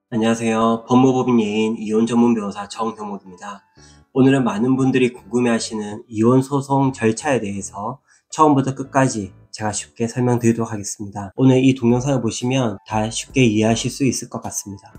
안녕하세요. 법무법인 예인 이혼 전문 변호사 정효목입니다. 오늘은 많은 분들이 궁금해하시는 이혼 소송 절차에 대해서 처음부터 끝까지 제가 쉽게 설명드리도록 하겠습니다. 오늘 이 동영상을 보시면 다 쉽게 이해하실 수 있을 것 같습니다.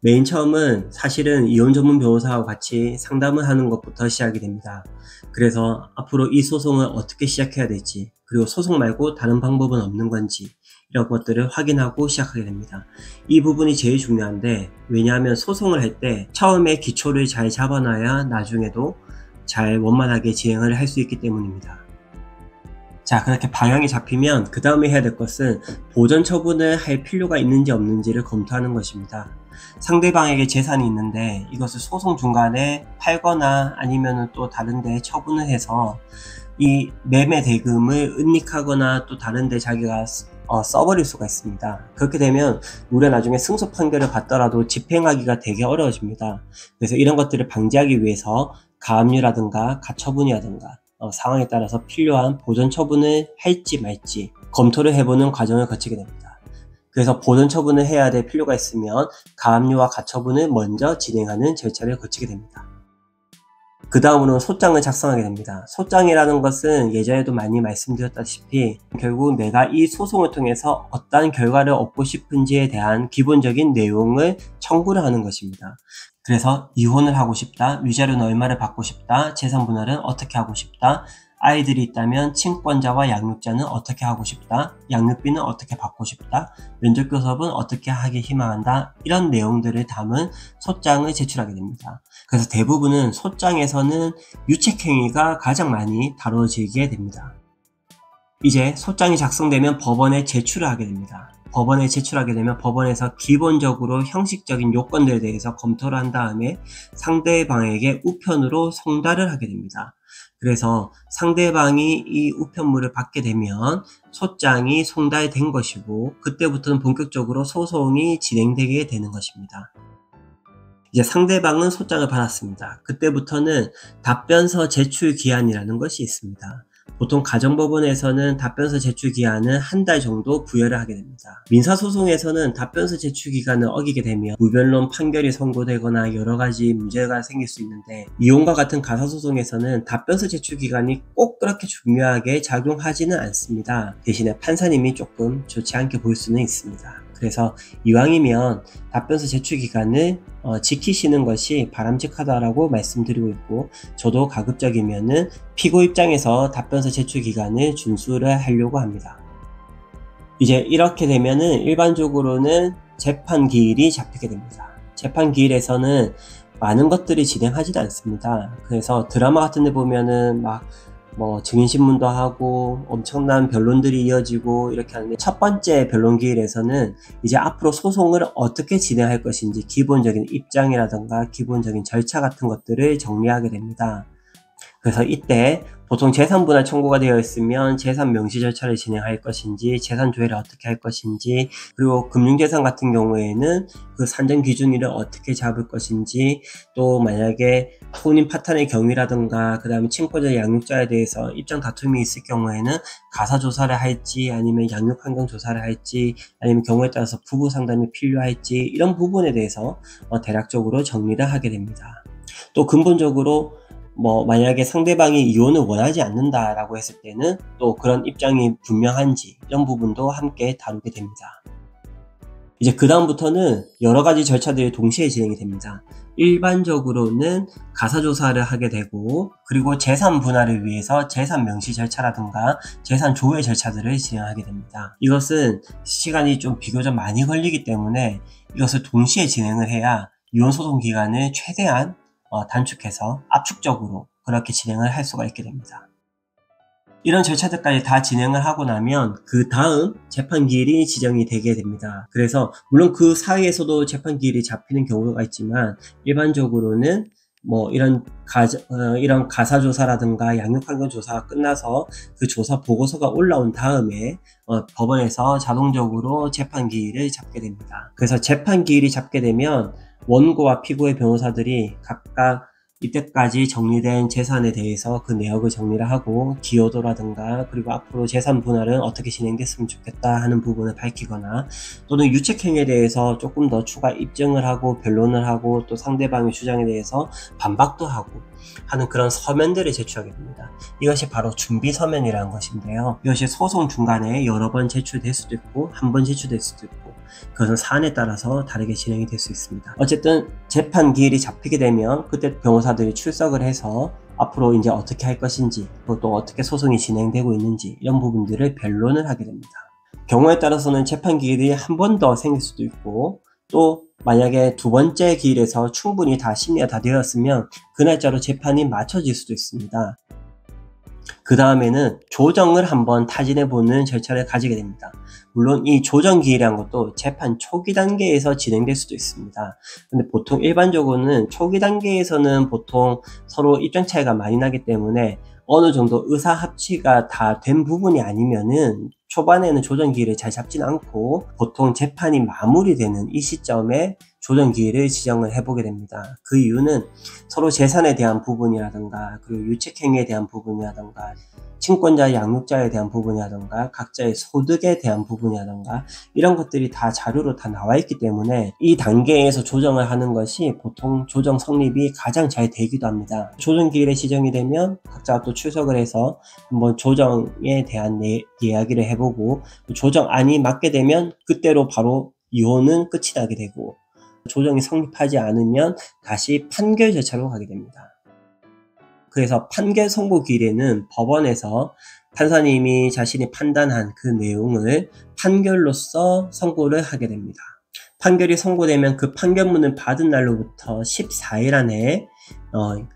맨 처음은 사실은 이혼 전문 변호사와 같이 상담을 하는 것부터 시작이 됩니다. 그래서 앞으로 이 소송을 어떻게 시작해야 될지, 그리고 소송 말고 다른 방법은 없는 건지 이런 것들을 확인하고 시작하게 됩니다. 이 부분이 제일 중요한데, 왜냐하면 소송을 할 때 처음에 기초를 잘 잡아놔야 나중에도 잘 원만하게 진행을 할 수 있기 때문입니다. 자, 그렇게 방향이 잡히면 그 다음에 해야 될 것은 보전 처분을 할 필요가 있는지 없는지를 검토하는 것입니다. 상대방에게 재산이 있는데 이것을 소송 중간에 팔거나 아니면 또 다른 데 처분을 해서 이 매매 대금을 은닉하거나 또 다른 데 자기가 써버릴 수가 있습니다. 그렇게 되면 우리가 나중에 승소 판결을 받더라도 집행하기가 되게 어려워집니다. 그래서 이런 것들을 방지하기 위해서 가압류라든가 가처분이라든가 상황에 따라서 필요한 보전 처분을 할지 말지 검토를 해보는 과정을 거치게 됩니다. 그래서 보전 처분을 해야 될 필요가 있으면 가압류와 가처분을 먼저 진행하는 절차를 거치게 됩니다. 그 다음으로는 소장을 작성하게 됩니다. 소장이라는 것은 예전에도 많이 말씀드렸다시피 결국 내가 이 소송을 통해서 어떤 결과를 얻고 싶은지에 대한 기본적인 내용을 청구를 하는 것입니다. 그래서 이혼을 하고 싶다, 위자료는 얼마를 받고 싶다, 재산 분할은 어떻게 하고 싶다, 아이들이 있다면 친권자와 양육자는 어떻게 하고 싶다, 양육비는 어떻게 받고 싶다, 면접교섭은 어떻게 하기 희망한다, 이런 내용들을 담은 소장을 제출하게 됩니다. 그래서 대부분은 소장에서는 유책행위가 가장 많이 다뤄지게 됩니다. 이제 소장이 작성되면 법원에 제출을 하게 됩니다. 법원에 제출하게 되면 법원에서 기본적으로 형식적인 요건들에 대해서 검토를 한 다음에 상대방에게 우편으로 송달을 하게 됩니다. 그래서 상대방이 이 우편물을 받게 되면 소장이 송달된 것이고, 그때부터는 본격적으로 소송이 진행되게 되는 것입니다. 이제 상대방은 소장을 받았습니다. 그때부터는 답변서 제출 기한이라는 것이 있습니다. 보통 가정법원에서는 답변서 제출 기한은 한 달 정도 부여를 하게 됩니다. 민사소송에서는 답변서 제출 기간을 어기게 되면 무변론 판결이 선고되거나 여러 가지 문제가 생길 수 있는데, 이혼과 같은 가사소송에서는 답변서 제출 기간이 꼭 그렇게 중요하게 작용하지는 않습니다. 대신에 판사님이 조금 좋지 않게 볼 수는 있습니다. 그래서 이왕이면 답변서 제출 기간을 지키시는 것이 바람직하다라고 말씀드리고 있고, 저도 가급적이면은 피고 입장에서 답변서 제출 기간을 준수를 하려고 합니다. 이제 이렇게 되면은 일반적으로는 재판 기일이 잡히게 됩니다. 재판 기일에서는 많은 것들이 진행하지도 않습니다. 그래서 드라마 같은 데 보면은 증인신문도 하고 엄청난 변론들이 이어지고 이렇게 하는데, 첫 번째 변론 기일에서는 이제 앞으로 소송을 어떻게 진행할 것인지 기본적인 입장이라든가 기본적인 절차 같은 것들을 정리하게 됩니다. 그래서 이때 보통 재산 분할 청구가 되어 있으면 재산 명시 절차를 진행할 것인지, 재산 조회를 어떻게 할 것인지, 그리고 금융재산 같은 경우에는 그 산정 기준일을 어떻게 잡을 것인지, 또 만약에 혼인 파탄의 경위라든가 그 다음에 친권자 양육자에 대해서 입장 다툼이 있을 경우에는 가사조사를 할지 아니면 양육환경 조사를 할지, 아니면 경우에 따라서 부부 상담이 필요할지, 이런 부분에 대해서 대략적으로 정리를 하게 됩니다. 또 근본적으로 만약에 상대방이 이혼을 원하지 않는다라고 했을 때는 또 그런 입장이 분명한지, 이런 부분도 함께 다루게 됩니다. 이제 그 다음부터는 여러 가지 절차들이 동시에 진행이 됩니다. 일반적으로는 가사조사를 하게 되고, 그리고 재산 분할을 위해서 재산 명시 절차라든가 재산 조회 절차들을 진행하게 됩니다. 이것은 시간이 좀 비교적 많이 걸리기 때문에 이것을 동시에 진행을 해야 이혼 소송 기간을 최대한 단축해서 압축적으로 그렇게 진행을 할 수가 있게 됩니다. 이런 절차들까지 다 진행을 하고 나면 그 다음 재판 기일이 지정이 되게 됩니다. 그래서 물론 그 사이에서도 재판 기일이 잡히는 경우가 있지만, 일반적으로는 이런 가사조사라든가 양육환경조사가 끝나서 그 조사 보고서가 올라온 다음에 법원에서 자동적으로 재판 기일을 잡게 됩니다. 그래서 재판 기일이 잡게 되면 원고와 피고의 변호사들이 각각 이때까지 정리된 재산에 대해서 그 내역을 정리를 하고 기여도라든가 그리고 앞으로 재산 분할은 어떻게 진행됐으면 좋겠다 하는 부분을 밝히거나 또는 유책행위에 대해서 조금 더 추가 입증을 하고 변론을 하고 또 상대방의 주장에 대해서 반박도 하고 하는 그런 서면들을 제출하게 됩니다. 이것이 바로 준비서면이라는 것인데요. 이것이 소송 중간에 여러 번 제출될 수도 있고 한 번 제출될 수도 있고 그것은 사안에 따라서 다르게 진행이 될 수 있습니다. 어쨌든 재판 기일이 잡히게 되면 그때 변호사들이 출석을 해서 앞으로 이제 어떻게 할 것인지 또 어떻게 소송이 진행되고 있는지 이런 부분들을 변론을 하게 됩니다. 경우에 따라서는 재판 기일이 한 번 더 생길 수도 있고 또 만약에 두 번째 기일에서 충분히 다 심리가 다 되었으면 그 날짜로 재판이 맞춰질 수도 있습니다. 그 다음에는 조정을 한번 타진해보는 절차를 가지게 됩니다. 물론 이 조정 기일이란 것도 재판 초기 단계에서 진행될 수도 있습니다. 근데 보통 일반적으로는 초기 단계에서는 보통 서로 입장 차이가 많이 나기 때문에 어느 정도 의사 합치가 다 된 부분이 아니면은 초반에는 조정 기일을 잘 잡진 않고 보통 재판이 마무리되는 이 시점에 조정 기일을 지정을 해보게 됩니다. 그 이유는 서로 재산에 대한 부분이라든가 그리고 유책행위에 대한 부분이라든가 친권자 양육자에 대한 부분이라든가 각자의 소득에 대한 부분이라든가 이런 것들이 다 자료로 다 나와 있기 때문에 이 단계에서 조정을 하는 것이 보통 조정 성립이 가장 잘 되기도 합니다. 조정 기일에 지정이 되면 각자가 또 출석을 해서 한번 조정에 대한 이야기를 해보고 조정안이 맞게 되면 그때로 바로 이혼은 끝이 나게 되고 조정이 성립하지 않으면 다시 판결 절차로 가게 됩니다. 그래서 판결 선고 기일에는 법원에서 판사님이 자신이 판단한 그 내용을 판결로서 선고를 하게 됩니다. 판결이 선고되면 그 판결문을 받은 날로부터 14일 안에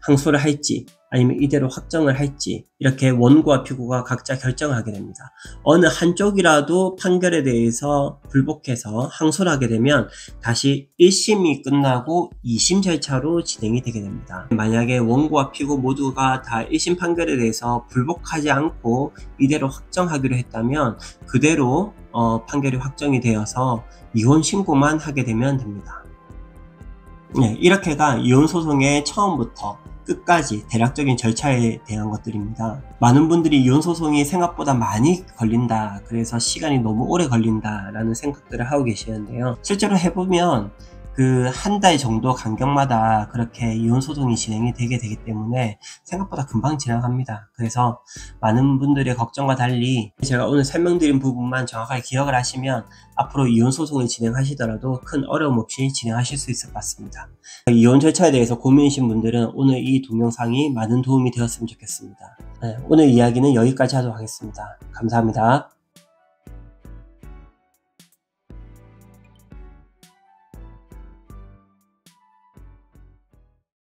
항소를 할지 아니면 이대로 확정을 할지 이렇게 원고와 피고가 각자 결정을 하게 됩니다. 어느 한쪽이라도 판결에 대해서 불복해서 항소를 하게 되면 다시 1심이 끝나고 2심 절차로 진행이 되게 됩니다. 만약에 원고와 피고 모두가 다 1심 판결에 대해서 불복하지 않고 이대로 확정하기로 했다면 그대로 판결이 확정이 되어서 이혼 신고만 하게 되면 됩니다. 네, 이렇게가 이혼소송의 처음부터 끝까지 대략적인 절차에 대한 것들입니다. 많은 분들이 이혼소송이 생각보다 많이 걸린다, 그래서 시간이 너무 오래 걸린다 라는 생각들을 하고 계시는데요. 실제로 해보면 그 한 달 정도 간격마다 그렇게 이혼소송이 진행이 되게 되기 때문에 생각보다 금방 지나갑니다. 그래서 많은 분들의 걱정과 달리 제가 오늘 설명드린 부분만 정확하게 기억을 하시면 앞으로 이혼소송을 진행하시더라도 큰 어려움 없이 진행하실 수 있을 것 같습니다. 이혼 절차에 대해서 고민이신 분들은 오늘 이 동영상이 많은 도움이 되었으면 좋겠습니다. 네, 오늘 이야기는 여기까지 하도록 하겠습니다. 감사합니다.